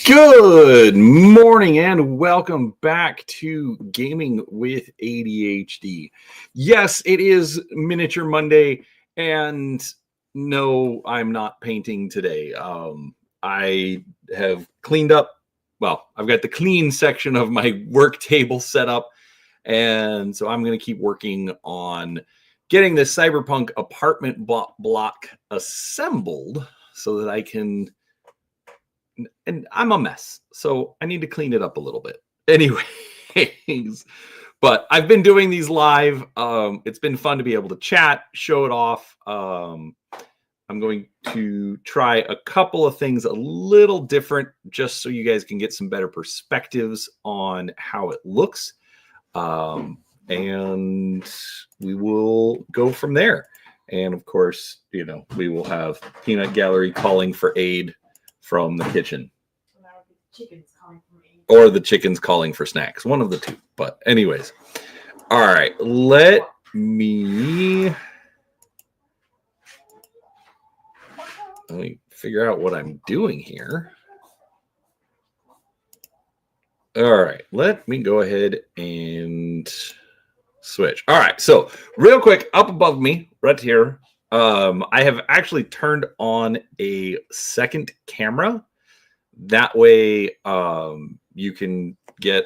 Good morning and welcome back to Gaming with ADHD. Yes, it is Miniature Monday, and no, I'm not painting today. I have cleaned up. Well, I've got the clean section of my work table set up, and so I'm going to keep working on getting this Cyberpunk Apartment Block assembled so that I can. And I'm a mess, so I need to clean it up a little bit. Anyways, but I've been doing these live. It's been fun to be able to chat, show it off. I'm going to try a couple of things a little different just so you guys can get some better perspectives on how it looks. And we will go from there. And of course, we will have Peanut Gallery calling for aid from the kitchen, or the chickens calling for snacks, one of the two. But anyways, all right, let me figure out what I'm doing here. All right, let me go ahead and switch. All right, so real quick, up above me right here, I have actually turned on a second camera. That way you can get,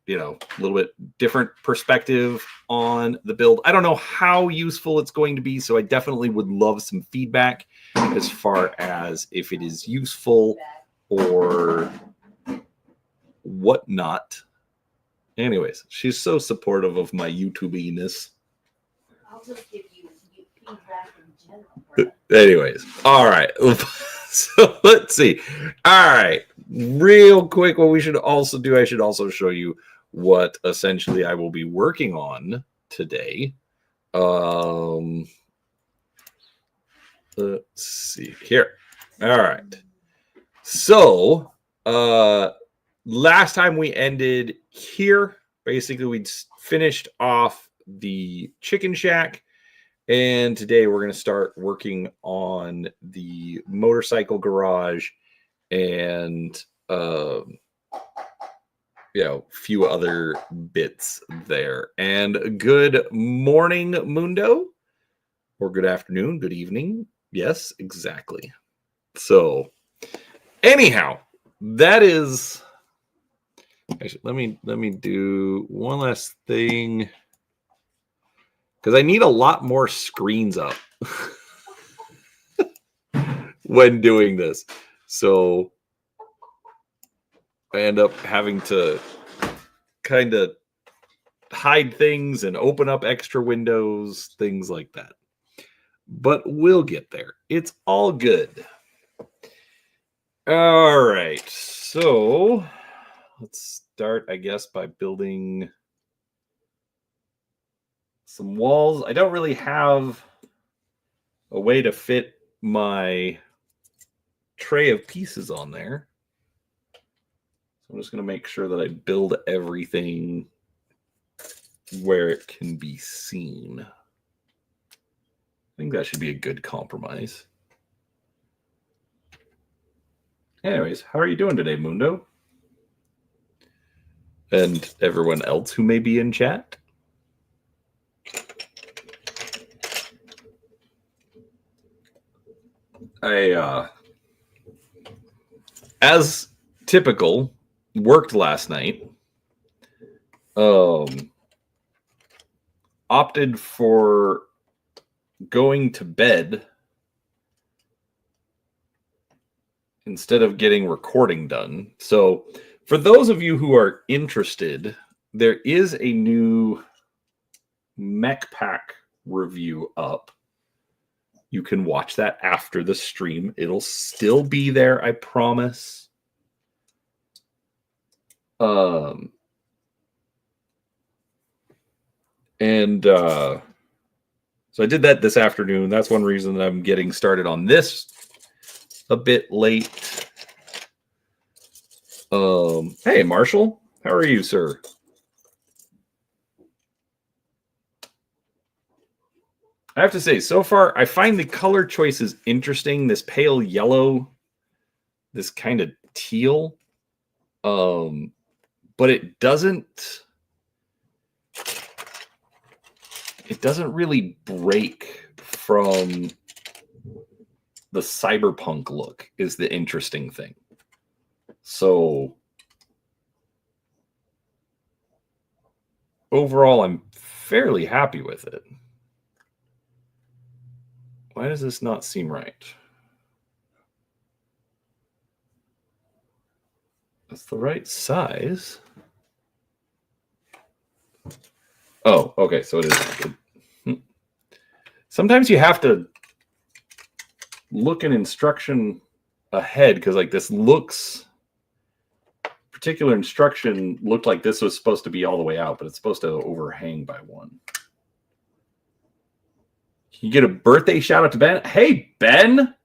a little bit different perspective on the build. I don't know how useful it's going to be, so I definitely would love some feedback as far as if it is useful or whatnot. Anyways, she's so supportive of my YouTube-iness. I'll just give you feedback in general. Anyways, all right. So let's see. All right. Real quick, what we should also do, I should also show you what essentially I will be working on today. Let's see here. All right. So last time we ended here, basically we'd finished off the chicken shack. And today we're going to start working on the motorcycle garage and a few other bits there. And good morning, Mundo, or good afternoon, good evening. Yes, exactly. So anyhow, that is. Actually, let me do one last thing, because I need a lot more screens up when doing this. So I end up having to kind of hide things and open up extra windows, things like that. But we'll get there. It's all good. All right. So let's start, I guess, by building some walls. I don't really have a way to fit my tray of pieces on there. So I'm just going to make sure that I build everything where it can be seen. I think that should be a good compromise. Anyways, how are you doing today, Mundo? And everyone else who may be in chat? I, as typical, worked last night. Opted for going to bed instead of getting recording done. So for those of you who are interested, there is a new mech pack review up. You can watch that after the stream. It'll still be there, I promise. So I did that this afternoon. That's one reason that I'm getting started on this a bit late. Hey, Marshall. How are you, sir? I have to say, so far, I find the color choices interesting. This pale yellow, this kind of teal, but it doesn't really break from the cyberpunk look is the interesting thing. So overall, I'm fairly happy with it. Why does this not seem right? That's the right size. Oh, okay, so it is good. Sometimes you have to look an instruction ahead because like this particular instruction looked like this was supposed to be all the way out, but it's supposed to overhang by one. You get a birthday shout out to Ben. Hey, Ben.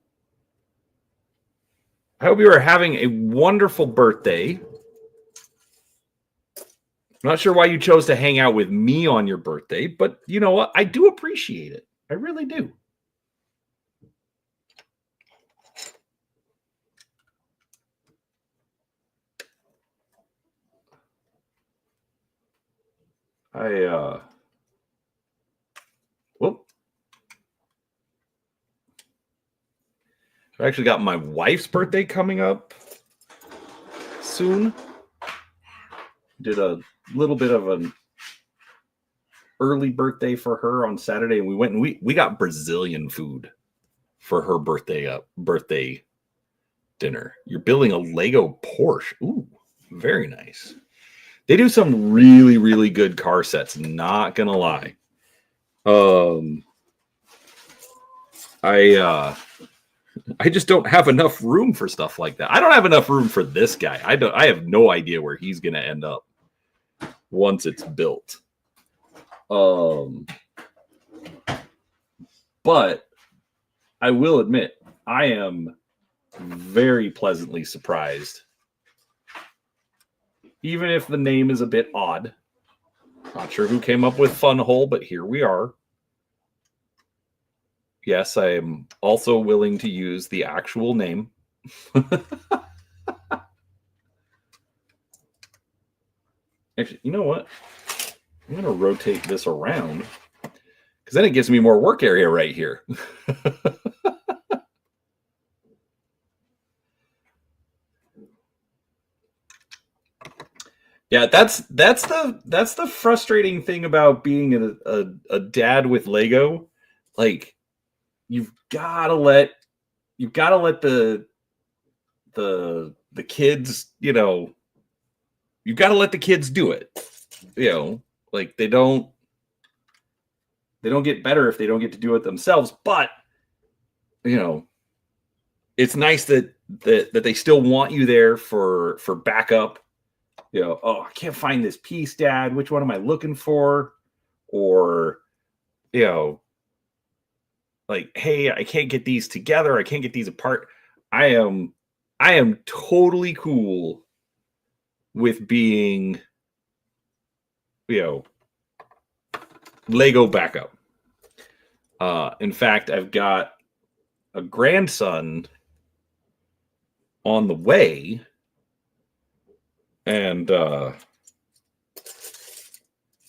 I hope you are having a wonderful birthday. I'm not sure why you chose to hang out with me on your birthday, but you know what? I do appreciate it. I really do. Whoop. I actually got my wife's birthday coming up soon. Did a little bit of an early birthday for her on Saturday, and we went and we got Brazilian food for her birthday dinner. You're building a Lego Porsche. Ooh, very nice. They do some really, really good car sets, not gonna lie. I just don't have enough room for stuff like that. I don't have enough room for this guy. I have no idea where he's gonna end up once it's built. But I will admit, I am very pleasantly surprised. Even if the name is a bit odd. Not sure who came up with FunWhole, but here we are. Yes, I am also willing to use the actual name. Actually, you know what? I'm going to rotate this around because then it gives me more work area right here. Yeah, that's the frustrating thing about being a dad with Lego. Like, you've got to let the kids, you know, you've got to let the kids do it. You know, like they don't get better if they don't get to do it themselves. But you know, it's nice that they still want you there for backup. You know, oh, I can't find this piece, Dad. Which one am I looking for? Or, you know, like, hey, I can't get these together. I can't get these apart. I am totally cool with being, you know, Lego backup. In fact, I've got a grandson on the way, and I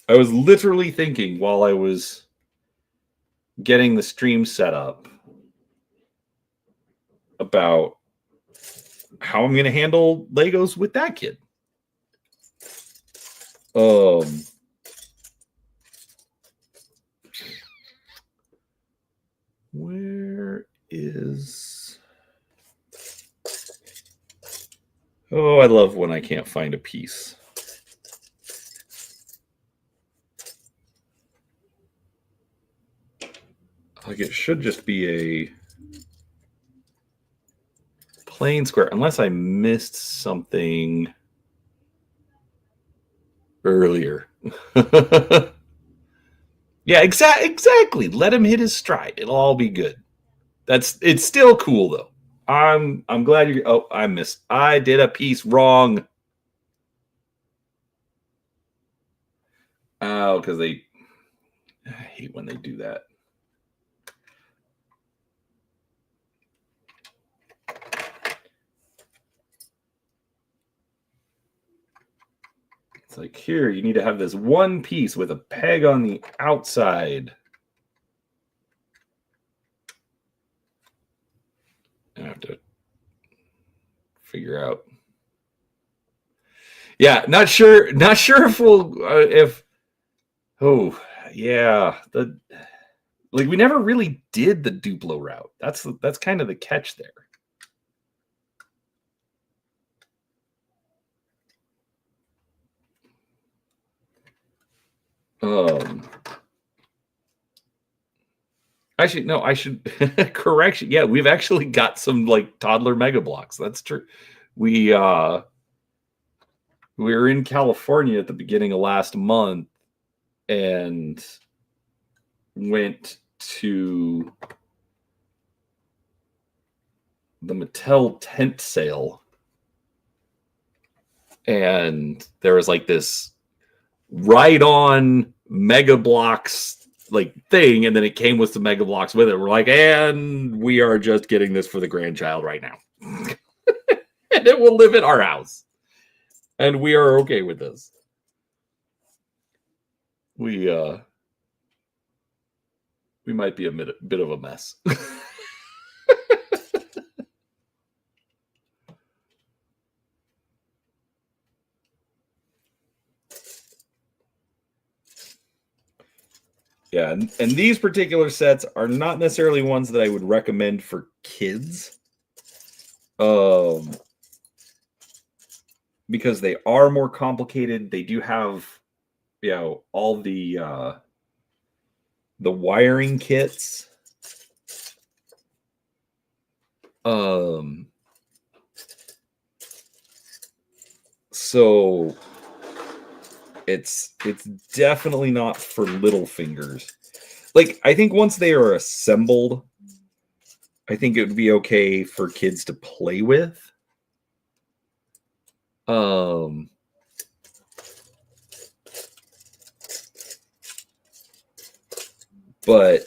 was literally thinking while I was getting the stream set up about how I'm going to handle Legos with that kid. Where is... Oh, I love when I can't find a piece. Like, it should just be a plain square, unless I missed something earlier. Yeah, exactly. Let him hit his stride. It'll all be good. It's still cool though. I'm glad you. Oh, I did a piece wrong. Oh, because I hate when they do that. like, here, you need to have this one piece with a peg on the outside. I have to figure out. Yeah, not sure if we'll we never really did the Duplo route. That's kind of the catch there. I should correction. Yeah, we've actually got some like toddler mega blocks. That's true. We were in California at the beginning of last month and went to the Mattel tent sale. And there was like this ride-on Mega Blocks like thing, and then it came with some Mega Blocks with it. We're like, and we are just getting this for the grandchild right now. And it will live at our house. And we are okay with this. We might be a bit of a mess. Yeah, and these particular sets are not necessarily ones that I would recommend for kids. Because they are more complicated. They do have, all the wiring kits. So it's definitely not for little fingers. Like, I think once they are assembled, I think it would be okay for kids to play with. But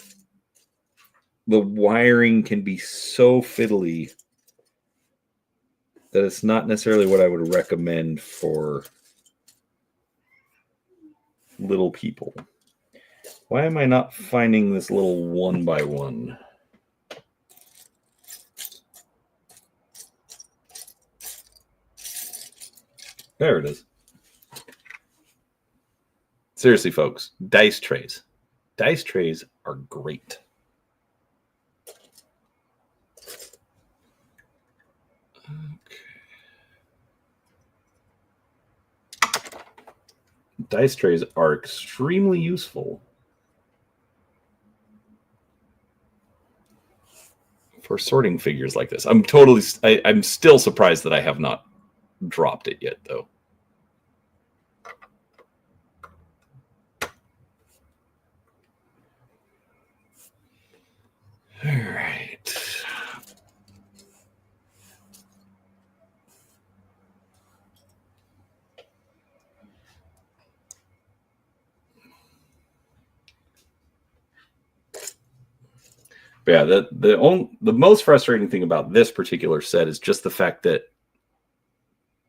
the wiring can be so fiddly that it's not necessarily what I would recommend for little people. Why am I not finding this little 1x1? There it is. Seriously, folks, dice trays. Dice trays are great. Dice trays are extremely useful for sorting figures like this. I'm still surprised that I have not dropped it yet, though. All right. But yeah, the most frustrating thing about this particular set is just the fact that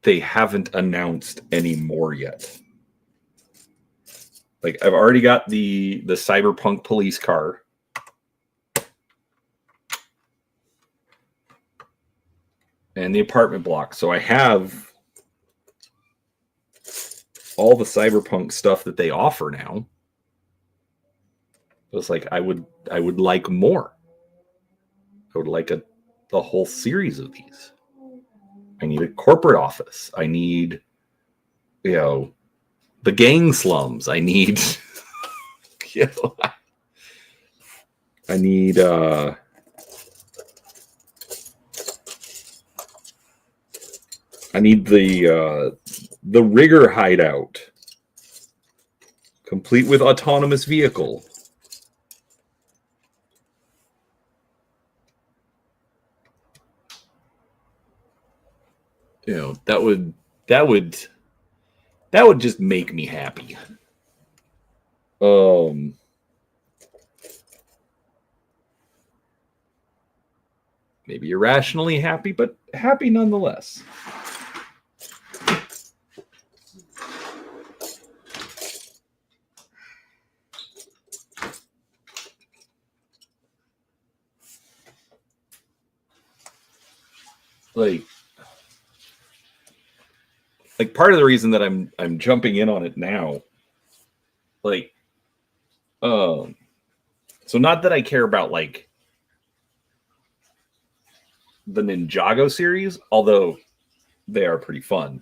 they haven't announced any more yet. Like, I've already got the Cyberpunk police car. And the apartment block. So I have all the Cyberpunk stuff that they offer now. It's like I would like more. I would like the whole series of these. I need a corporate office. I need, the gang slums. I need, I need, I need the rigger hideout, complete with autonomous vehicle. That would just make me happy. Maybe irrationally happy, but happy nonetheless. like part of the reason that I'm jumping in on it now, like, so not that I care about like the Ninjago series, although they are pretty fun.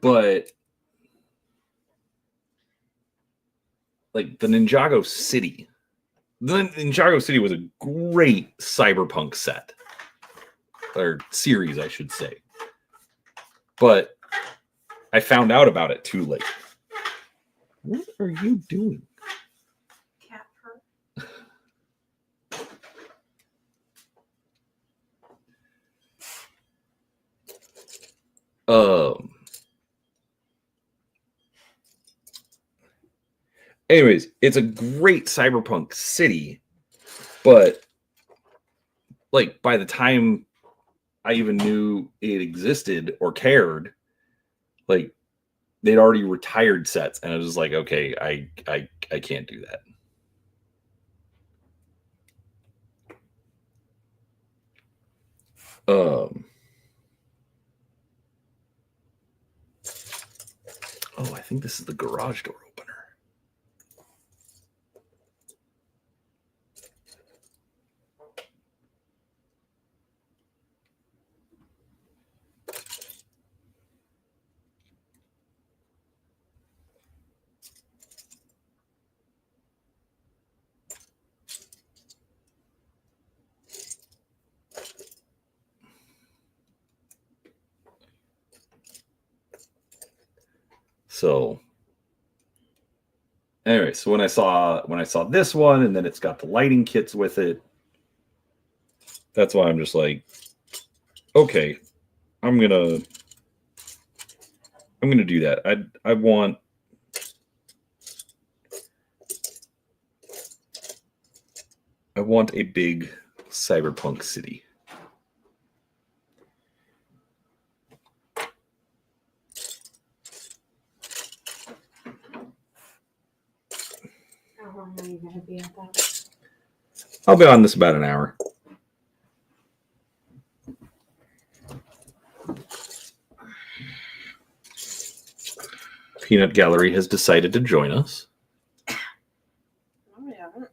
But like the Ninjago City. The Ninjago City was a great cyberpunk set. Or series, I should say. But I found out about it too late. What are you doing? Cat fur. Anyways, it's a great cyberpunk city, but like by the time I even knew it existed or cared, like they'd already retired sets, and I was like, okay, I can't do that. Oh, I think this is the garage door opener. So anyway, so when I saw this one, and then it's got the lighting kits with it, that's why I'm just like, okay, I'm gonna do that. I want a big cyberpunk city. How long are you going to be at that? I'll be on this about an hour. Peanut Gallery has decided to join us. No, we haven't.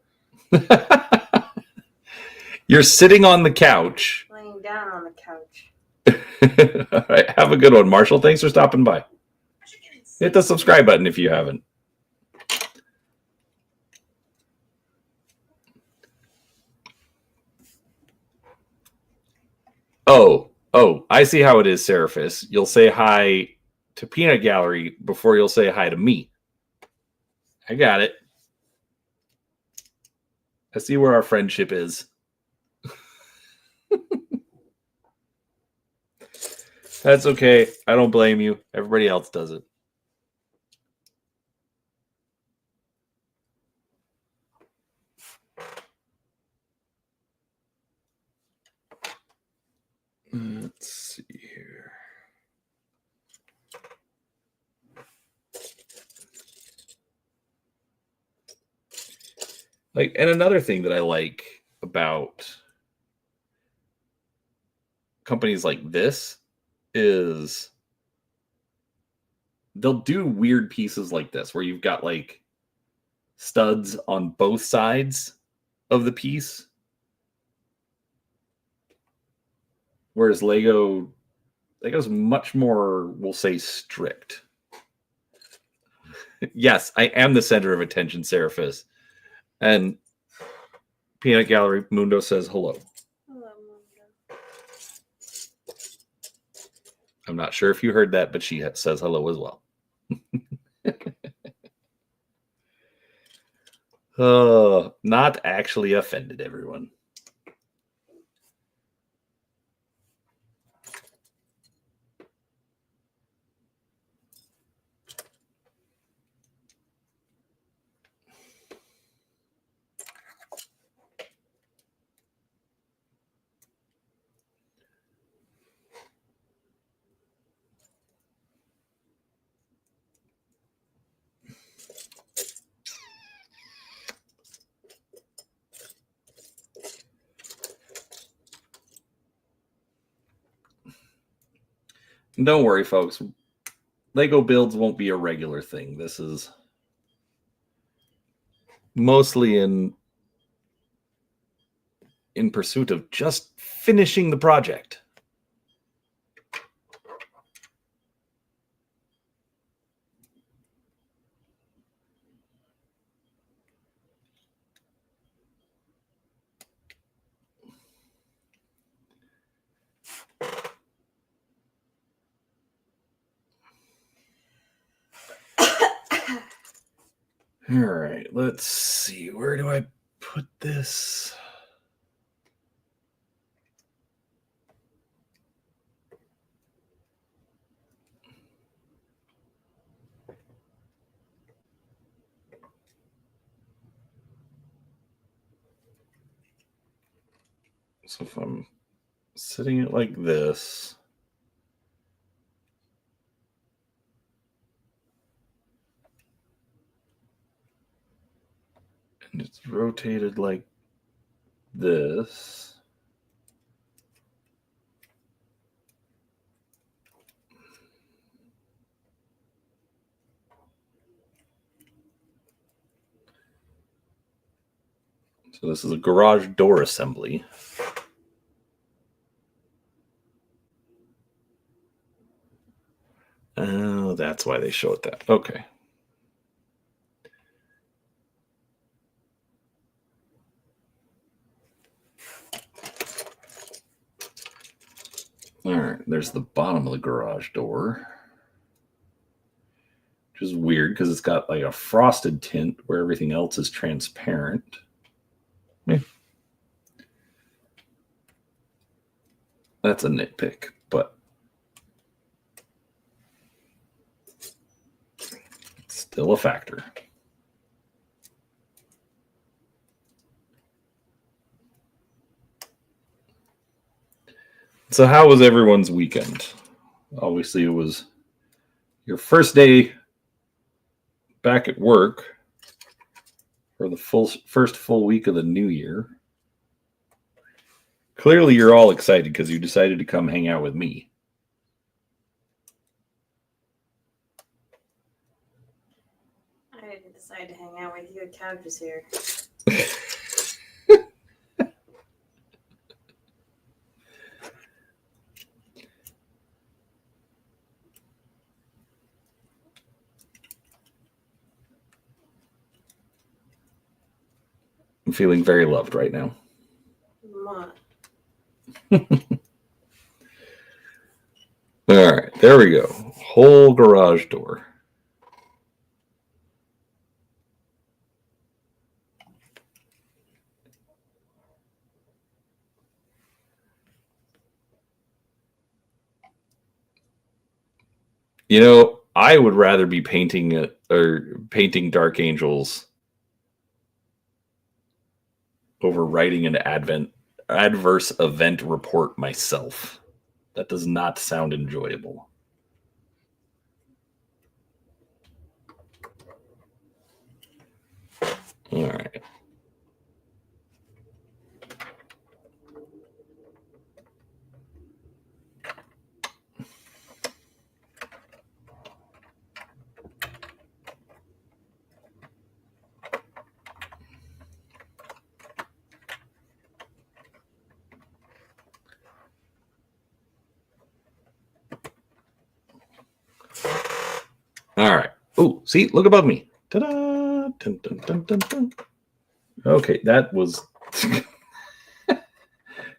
You're sitting on the couch. Laying down on the couch. All right, have a good one, Marshall. Thanks for stopping by. Hit the subscribe button if you haven't. Oh, I see how it is, Seraphis. You'll say hi to Peanut Gallery before you'll say hi to me. I got it. I see where our friendship is. That's okay. I don't blame you. Everybody else does it. Let's see here. Like, and another thing that I like about companies like this is they'll do weird pieces like this where you've got like studs on both sides of the piece. Whereas Lego's much more, we'll say, strict. Yes, I am the center of attention, Seraphis. And Peanut Gallery Mundo says hello. Hello, Mundo. I'm not sure if you heard that, but she says hello as well. Not actually offended, everyone. Don't worry, folks. Lego builds won't be a regular thing. This is mostly in pursuit of just finishing the project. All right, let's see. Where do I put this? So if I'm sitting it like this, and it's rotated like this, so this is a garage door assembly. Oh, that's why they show it that. Okay. All right, there's the bottom of the garage door, which is weird because it's got like a frosted tint where everything else is transparent. Yeah. That's a nitpick, but it's still a factor. So how was everyone's weekend? Obviously, it was your first day back at work for the first full week of the new year. Clearly, you're all excited because you decided to come hang out with me. I didn't decide to hang out with you. A couch is here. I'm feeling very loved right now. All right, there we go. Whole garage door. You know, I would rather be painting it or painting Dark Angels over writing an adverse event report myself. That does not sound enjoyable. All right. All right. Oh, see, look above me. Ta-da! Dun, dun, dun, dun, dun. Okay, that was...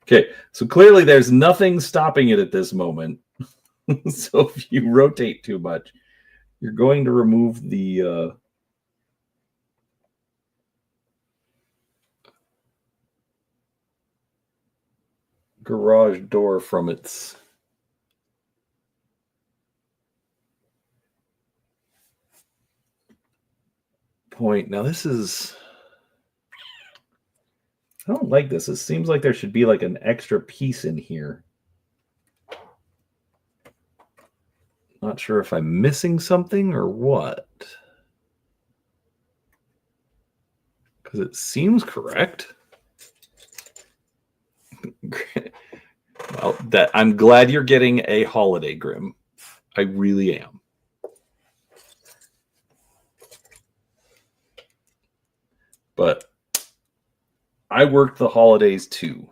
Okay, so clearly there's nothing stopping it at this moment. So if you rotate too much, you're going to remove the... garage door from its... point. Now this is... I don't like this. It seems like there should be like an extra piece in here. Not sure if I'm missing something or what. Because it seems correct. Well, that I'm glad you're getting a holiday, Grim. I really am. But I worked the holidays too.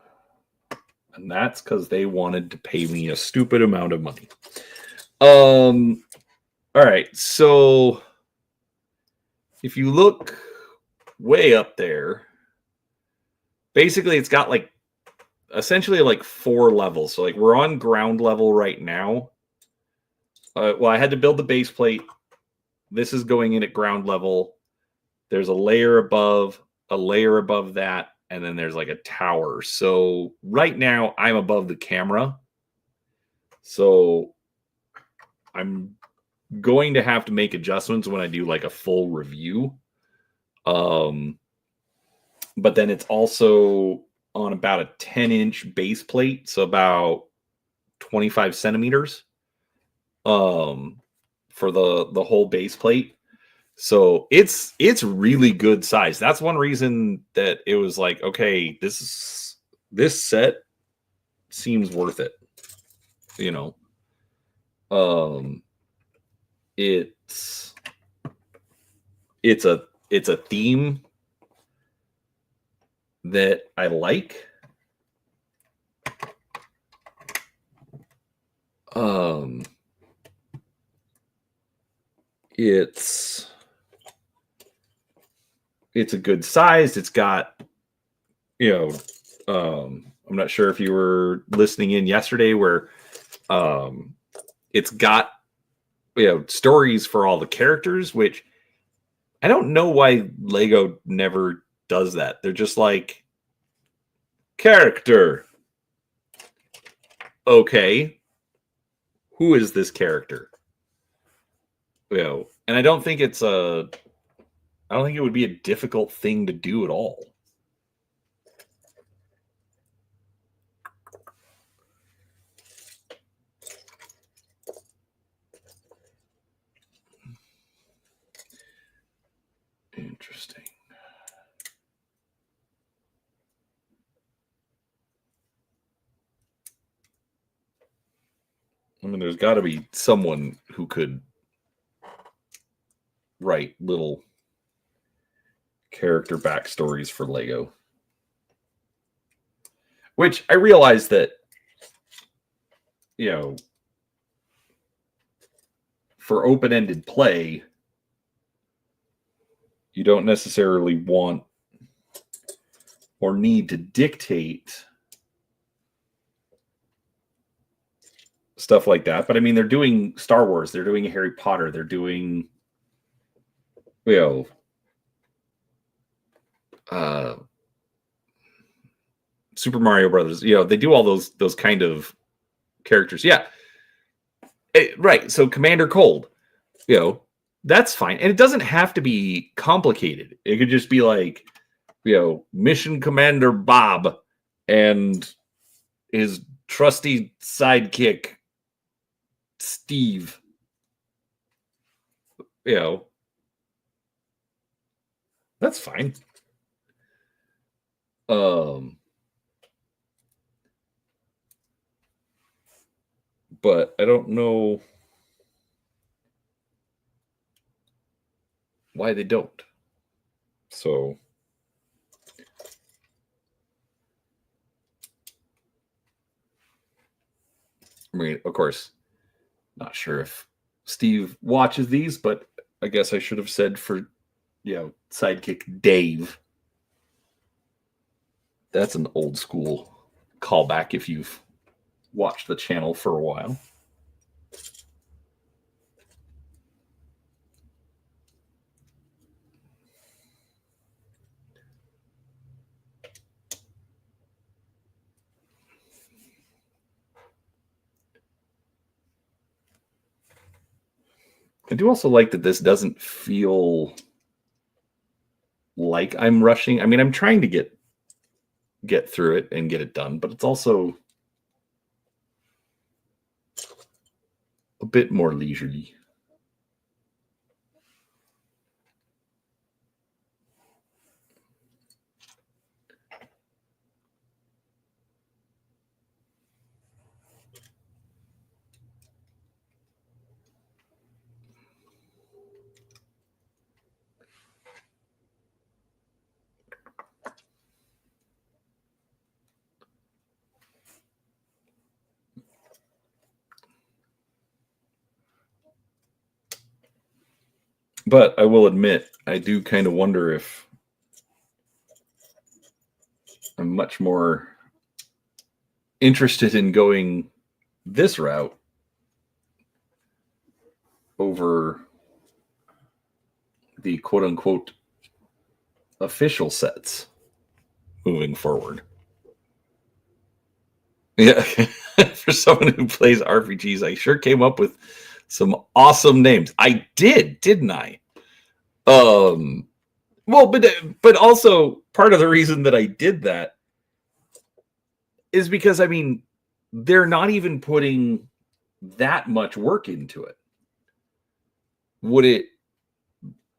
And that's because they wanted to pay me a stupid amount of money. All right, so if you look way up there, basically it's got like essentially like 4 levels. So like we're on ground level right now. Well, I had to build the base plate. This is going in at ground level. There's a layer above that, and then there's like a tower. So right now I'm above the camera. So I'm going to have to make adjustments when I do like a full review. But then it's also on about a 10-inch base plate, so about 25 centimeters for the whole base plate. So it's really good size. That's one reason that it was like, okay, this set seems worth it. You know, it's a theme that I like. It's a good size. It's got, I'm not sure if you were listening in yesterday where it's got, stories for all the characters, which I don't know why Lego never does that. They're just like, character. Okay. Who is this character? And I don't think it would be a difficult thing to do at all. Interesting. I mean, there's got to be someone who could write little character backstories for Lego. Which I realize that, for open-ended play, you don't necessarily want or need to dictate stuff like that. But I mean, they're doing Star Wars, they're doing Harry Potter, they're doing, Super Mario Brothers. They do all those kind of characters. Yeah. Right. So Commander Cold, that's fine. And it doesn't have to be complicated. It could just be like, Mission Commander Bob and his trusty sidekick, Steve. That's fine. But I don't know why they don't. So I mean, of course, not sure if Steve watches these, but I guess I should have said for, sidekick Dave. That's an old school callback if you've watched the channel for a while. I do also like that this doesn't feel like I'm rushing. I mean, I'm trying to get through it and get it done, but it's also a bit more leisurely. But I will admit, I do kind of wonder if I'm much more interested in going this route over the quote unquote official sets moving forward. Yeah, for someone who plays RPGs, I sure came up with some awesome names. I did, didn't I? Well, but also part of the reason that I did that is because I mean, they're not even putting that much work into it. Would it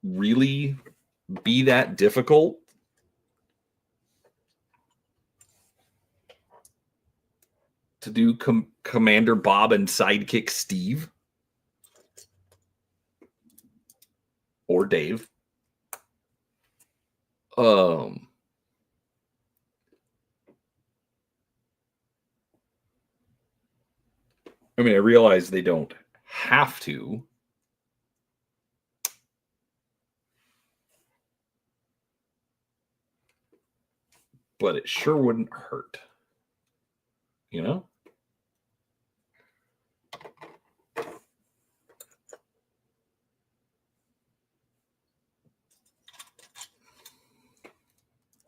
really be that difficult to do Commander Bob and Sidekick Steve or Dave? I mean, I realize they don't have to, but it sure wouldn't hurt, you know?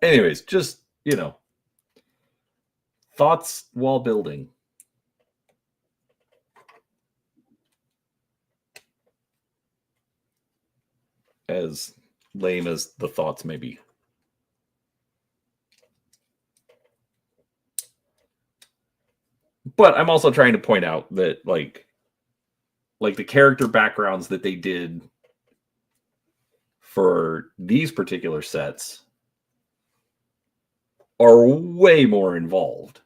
Anyways, just, you know, thoughts while building. As lame as the thoughts may be. But I'm also trying to point out that like the character backgrounds that they did for these particular sets are way more involved.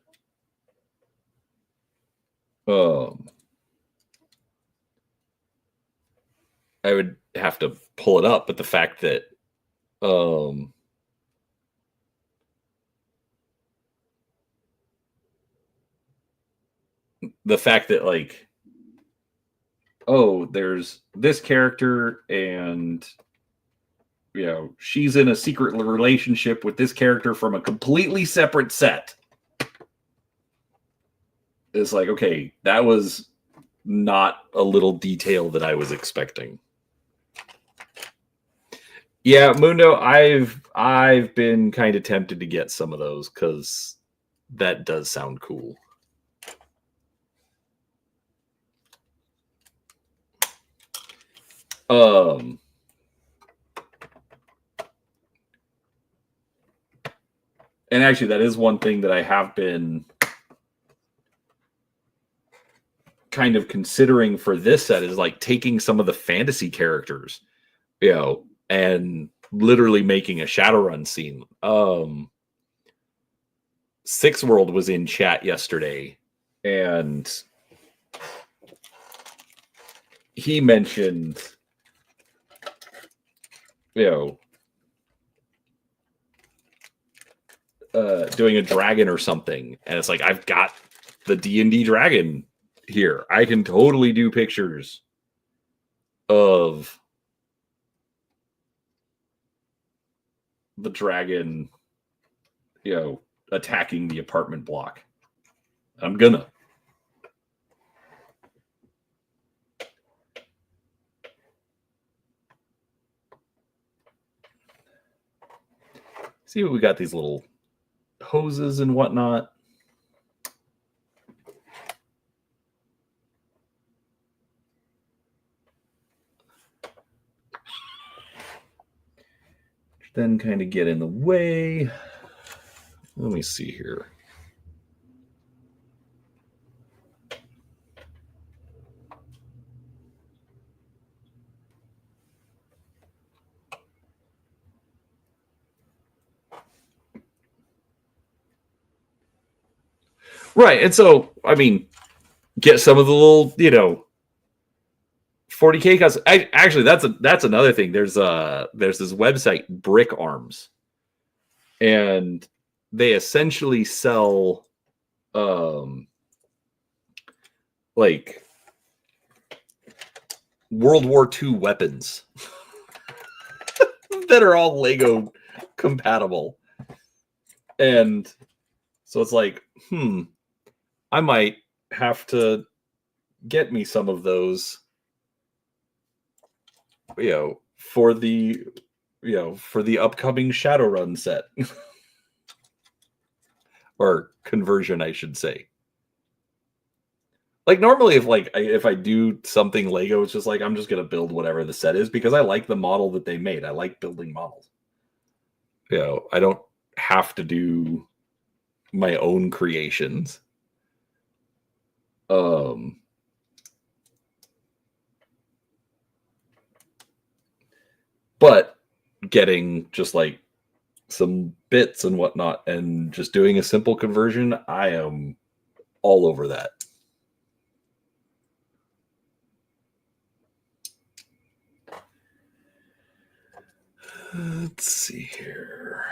I would have to pull it up, but the fact that like, oh, there's this character and you know, she's in a secret relationship with this character from a completely separate set. It's like, okay, that was not a little detail that I was expecting. Yeah, Mundo, I've been kind of tempted to get some of those because that does sound cool. And actually, that is one thing that I have been kind of considering for this set is like taking some of the fantasy characters, you know, and literally making a Shadowrun scene. Six World was in chat yesterday, and he mentioned, you know, doing a dragon or something, and it's like I've got the D&D dragon here. I can totally do pictures of the dragon, you know, attacking the apartment block. I'm gonna. See what we got, these little hoses and whatnot. Then kind of get in the way. Let me see here. Right, and so I mean, get some of the little, you know, 40K costs. Actually, that's another thing. There's this website, Brick Arms, and they essentially sell like World War II weapons that are all Lego compatible. And so it's like, I might have to get me some of those, for the upcoming Shadowrun set. Or conversion, I should say. Like normally if I do something Lego, it's just like I'm just gonna build whatever the set is because I like the model that they made. I like building models. I don't have to do my own creations. But getting just like some bits and whatnot and just doing a simple conversion, I am all over that. Let's see here.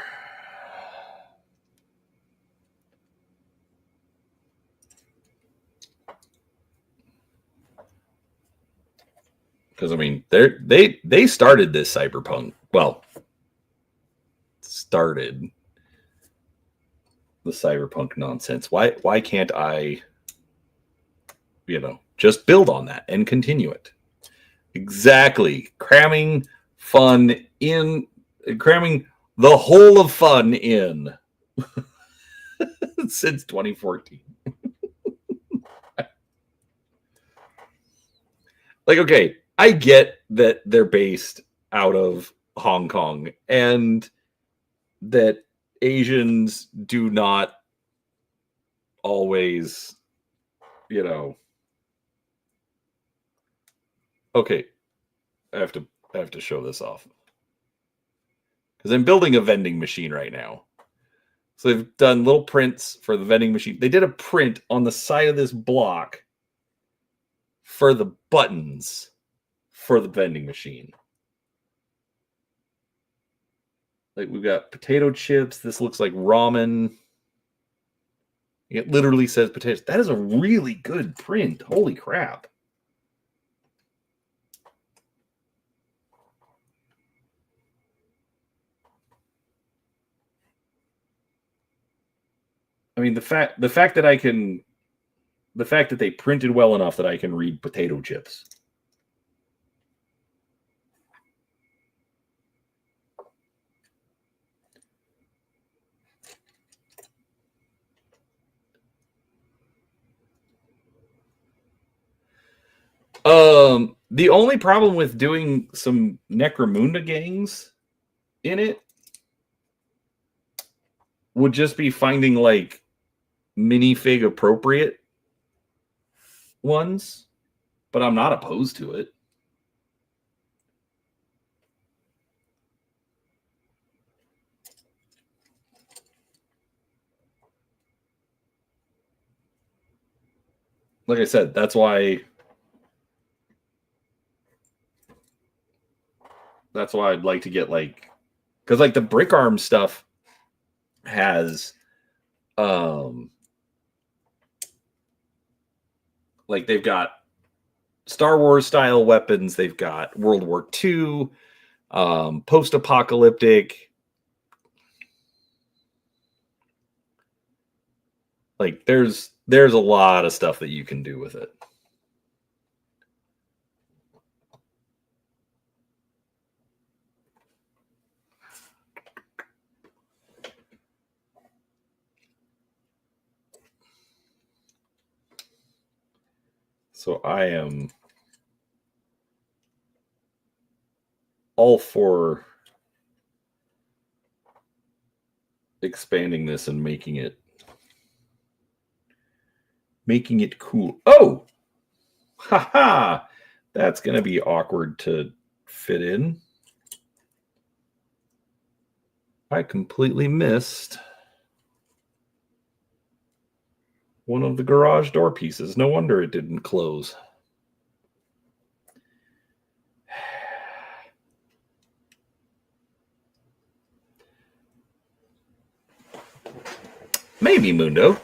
Because I mean, they started this cyberpunk. Well, started the cyberpunk nonsense. Why can't I, just build on that and continue it? Exactly. Cramming the whole of fun in since 2014. Like, okay, I get that they're based out of Hong Kong and that Asians do not always, okay, I have to show this off because I'm building a vending machine right now. So they've done little prints for the vending machine. They did a print on the side of this block for the buttons for the vending machine. Like we've got potato chips. This looks like ramen. It literally says potatoes. That is a really good print. Holy crap. I mean, the fact that they printed well enough that I can read potato chips. The only problem with doing some Necromunda gangs in it would just be finding like minifig appropriate ones, but I'm not opposed to it. Like I said, that's why I'd like to get like, because like the brick arm stuff has like they've got Star Wars style weapons, they've got World War II, post-apocalyptic. Like there's a lot of stuff that you can do with it. So I am all for expanding this and making it cool. Oh, haha! That's gonna be awkward to fit in. I completely missed one of the garage door pieces. No wonder it didn't close. Maybe, Mundo.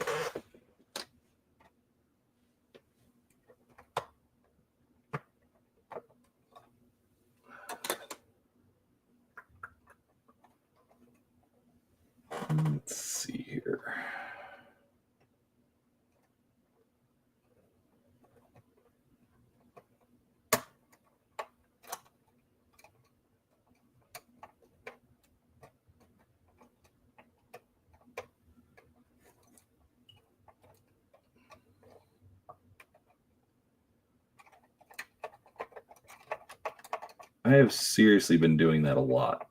I have seriously been doing that a lot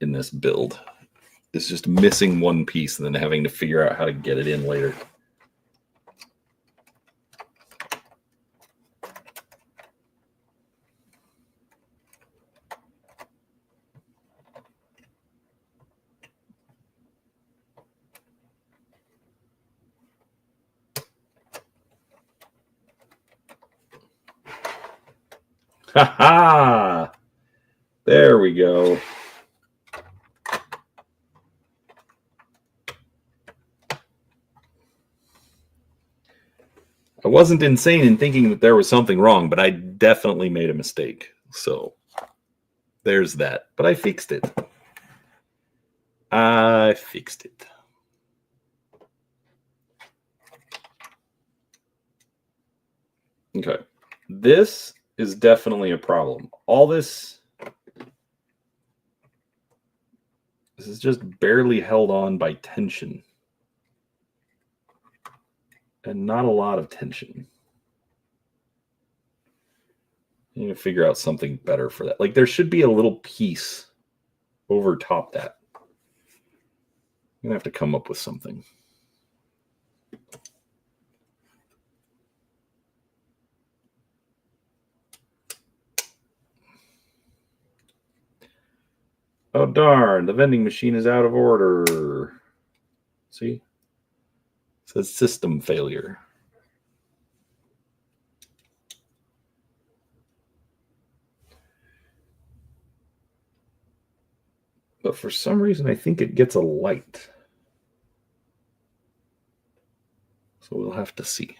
in this build. It's just missing one piece and then having to figure out how to get it in later. Ha ha! There we go. I wasn't insane in thinking that there was something wrong, but I definitely made a mistake. So there's that. But I fixed it. Okay. This is definitely a problem. All this is just barely held on by tension. And not a lot of tension. I need to figure out something better for that. Like, there should be a little piece over top that. I'm going to have to come up with something. Oh, darn. The vending machine is out of order. See? It says system failure. But for some reason, I think it gets a light. So we'll have to see.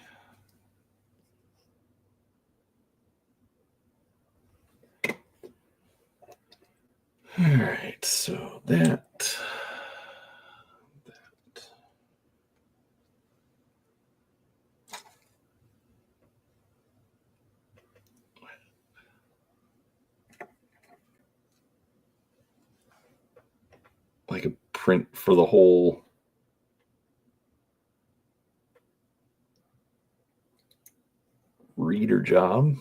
All right, so that. Like a print for the whole reader job.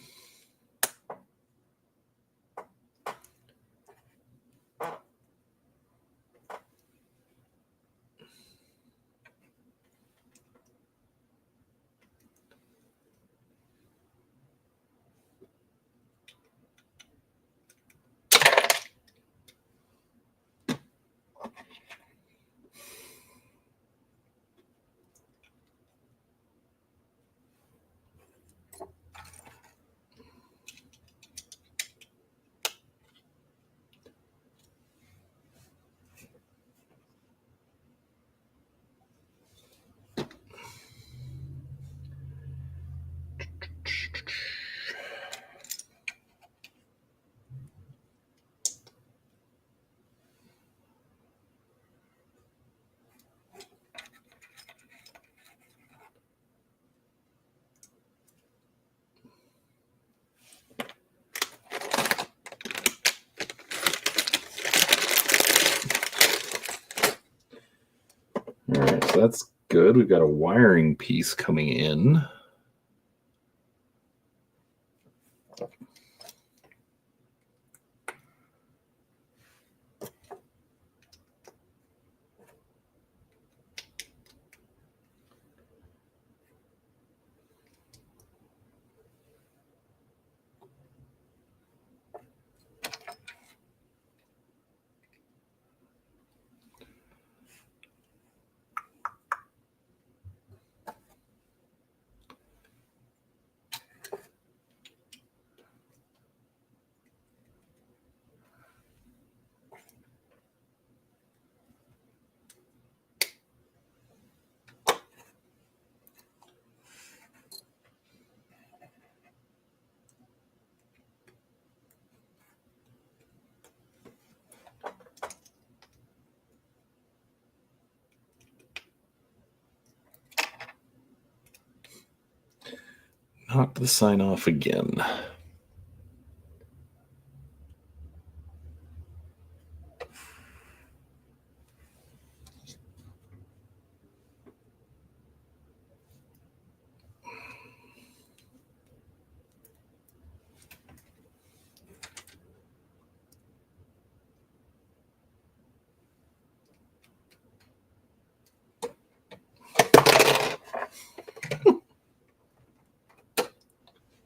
All right, so that's good. We've got a wiring piece coming in. Not the sign off again.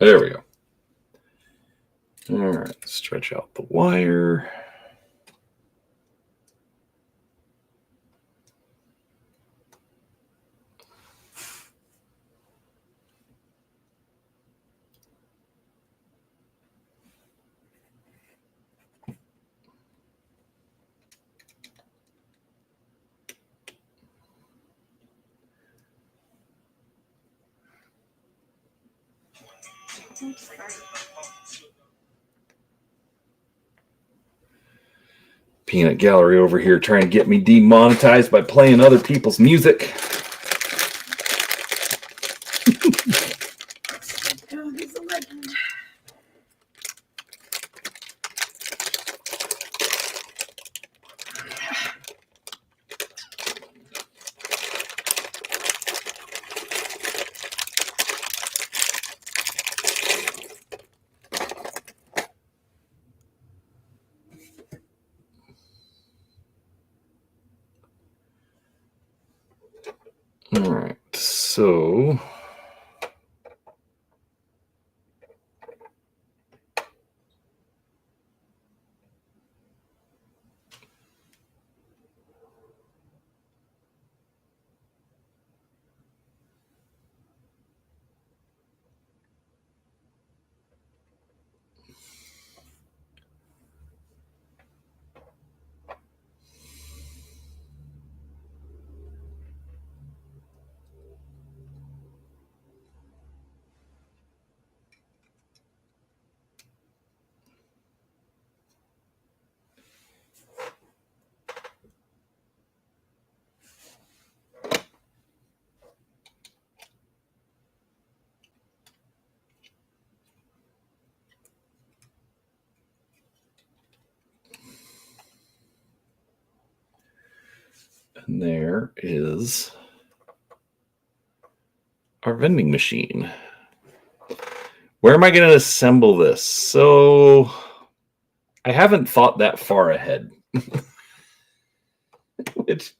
There we go. All right, stretch out the wire. Peanut Gallery over here trying to get me demonetized by playing other people's music. Oh, he's a legend. All right, so and there is our vending machine. Where am I going to assemble this? So I haven't thought that far ahead. Which,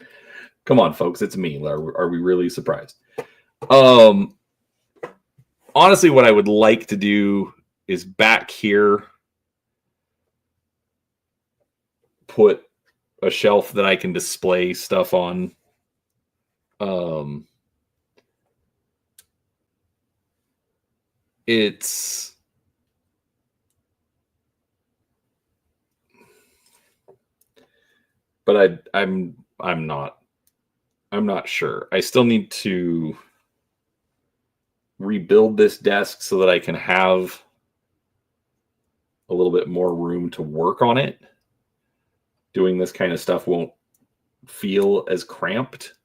come on, folks, it's me. Are we really surprised? Honestly, what I would like to do is back here put a shelf that I can display stuff on. It's but I'm not sure. I still need to rebuild this desk so that I can have a little bit more room to work on it. Doing this kind of stuff won't feel as cramped.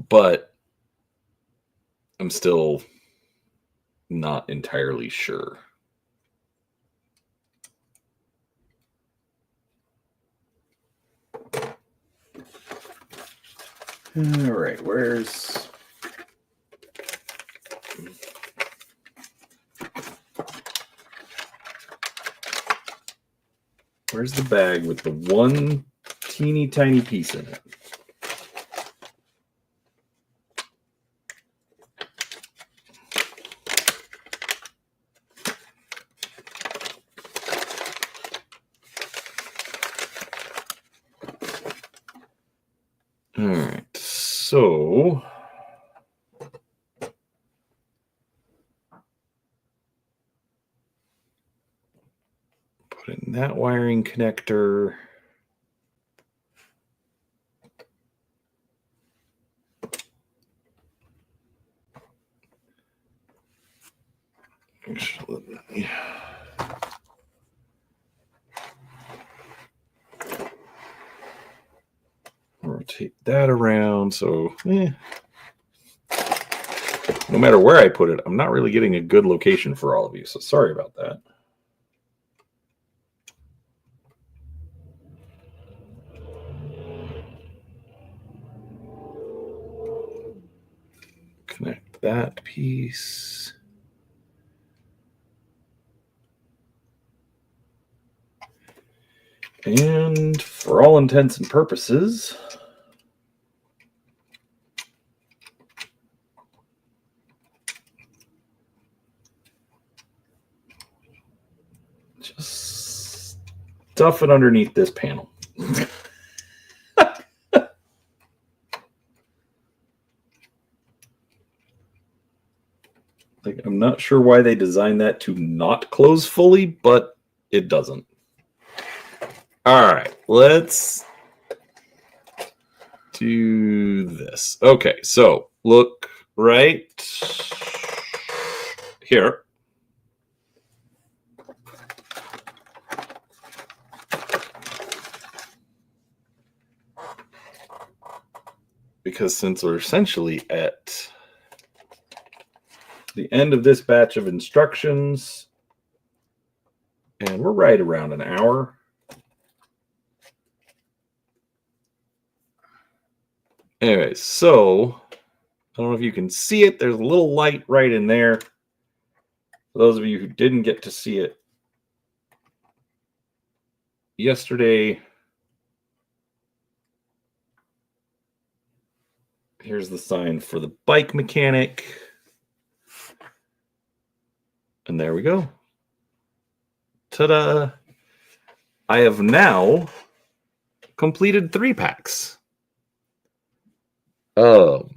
But I'm still not entirely sure. All right, where's the bag with the one teeny tiny piece in it? All right, so put in that wiring connector. Actually, rotate that around. So, no matter where I put it, I'm not really getting a good location for all of you. So sorry about that. Connect that piece. And for all intents and purposes, stuff it underneath this panel. Like, I'm not sure why they designed that to not close fully, but it doesn't. All right, let's do this. Okay, so look right here. Because since we're essentially at the end of this batch of instructions, and we're right around an hour. Anyway, so I don't know if you can see it. There's a little light right in there. For those of you who didn't get to see it yesterday, here's the sign for the bike mechanic. And there we go. Ta-da! I have now completed 3 packs. All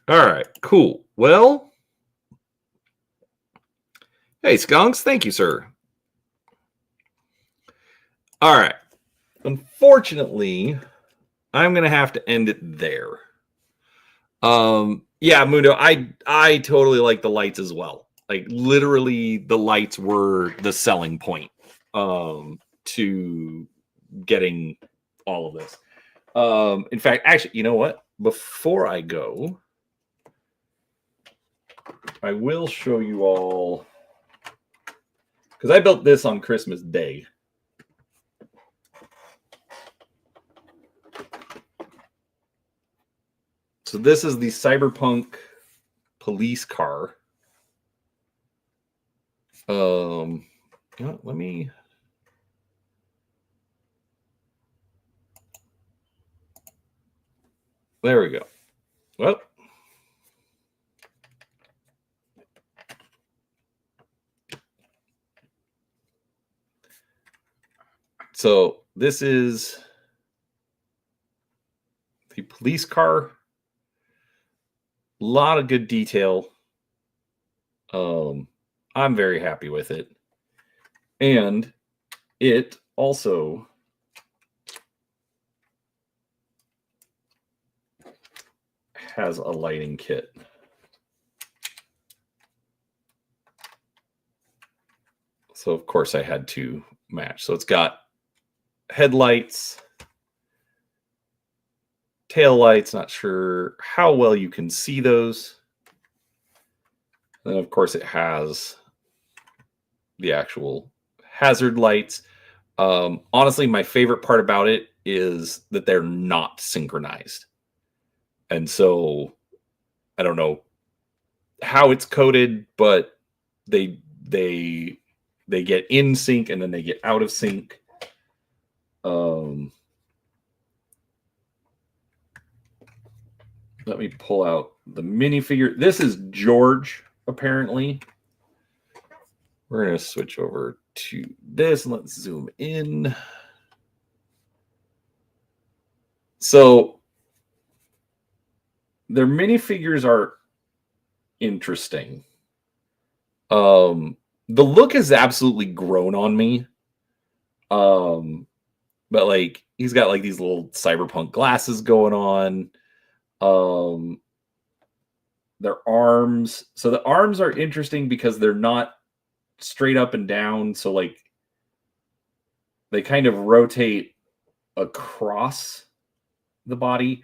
right, cool. Well, hey, Skunks, thank you, sir. All right. Unfortunately, I'm going to have to end it there. Yeah, Mundo, I totally like the lights as well. Like, literally, the lights were the selling point to getting all of this. In fact, actually, you know what? Before I go, I will show you all, because I built this on Christmas Day. So this is the Cyberpunk police car. You know, let me. There we go. Well. So this is the police car. A lot of good detail. I'm very happy with it. And it also has a lighting kit. So of course I had to match. So it's got headlights, tail lights, not sure how well you can see those. And of course it has the actual hazard lights. Honestly, my favorite part about it is that they're not synchronized. And so I don't know how it's coded, but they get in sync and then they get out of sync. Let me pull out the minifigure. This is George, apparently. We're going to switch over to this. Let's zoom in. So their minifigures are interesting. The look has absolutely grown on me. But like he's got like these little cyberpunk glasses going on. Their arms. So the arms are interesting because they're not straight up and down. So like they kind of rotate across the body.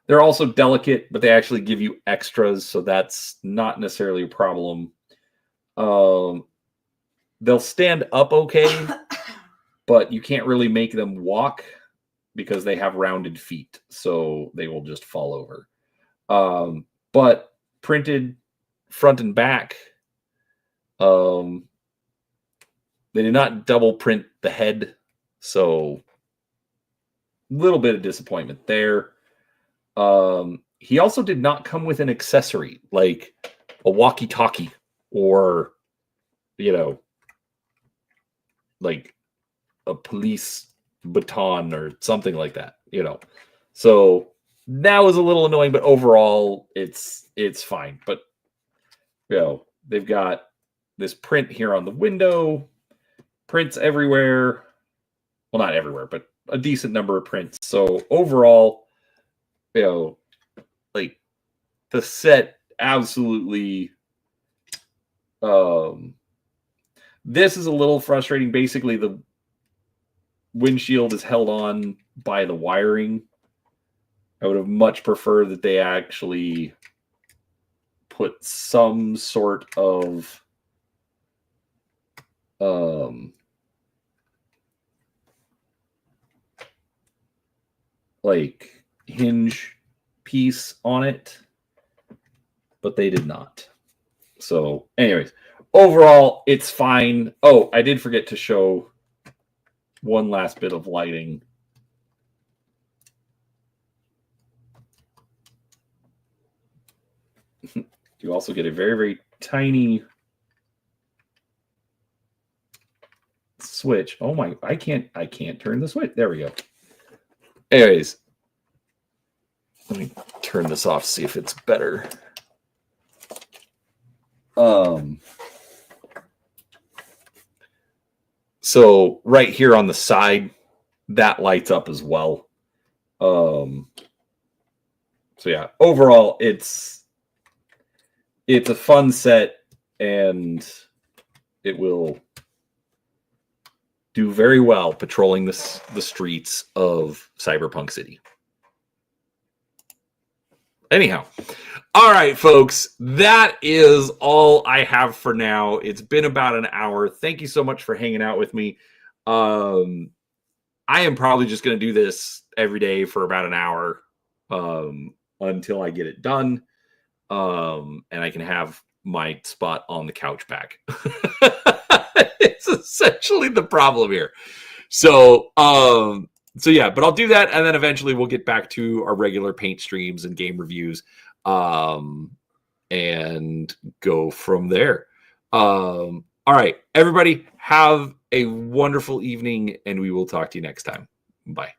They're also delicate, but they actually give you extras. So that's not necessarily a problem. They'll stand up okay, but you can't really make them walk because they have rounded feet. So they will just fall over. But printed front and back, they did not double print the head. So a little bit of disappointment there. He also did not come with an accessory like a walkie-talkie or, you know, like a police baton or something like that, So that was a little annoying, but overall it's fine. But they've got this print here on the window, prints everywhere. Well, not everywhere, but a decent number of prints. So overall, like the set absolutely this is a little frustrating. Basically, the windshield is held on by the wiring. I would have much preferred that they actually put some sort of like hinge piece on it, but they did not. So anyways, overall it's fine. Oh, I did forget to show one last bit of lighting. You also get a very, very tiny switch. Oh my, I can't turn the switch. There we go. Anyways, let me turn this off, see if it's better. So right here on the side, that lights up as well. So yeah, overall it's a fun set, and it will do very well patrolling the streets of Cyberpunk City. Anyhow, all right, folks, that is all I have for now. It's been about an hour. Thank you so much for hanging out with me. I am probably just going to do this every day for about an hour until I get it done. And I can have my spot on the couch back. It's essentially the problem here. So yeah, but I'll do that, and then eventually we'll get back to our regular paint streams and game reviews, and go from there. All right, everybody, have a wonderful evening, and we will talk to you next time. Bye.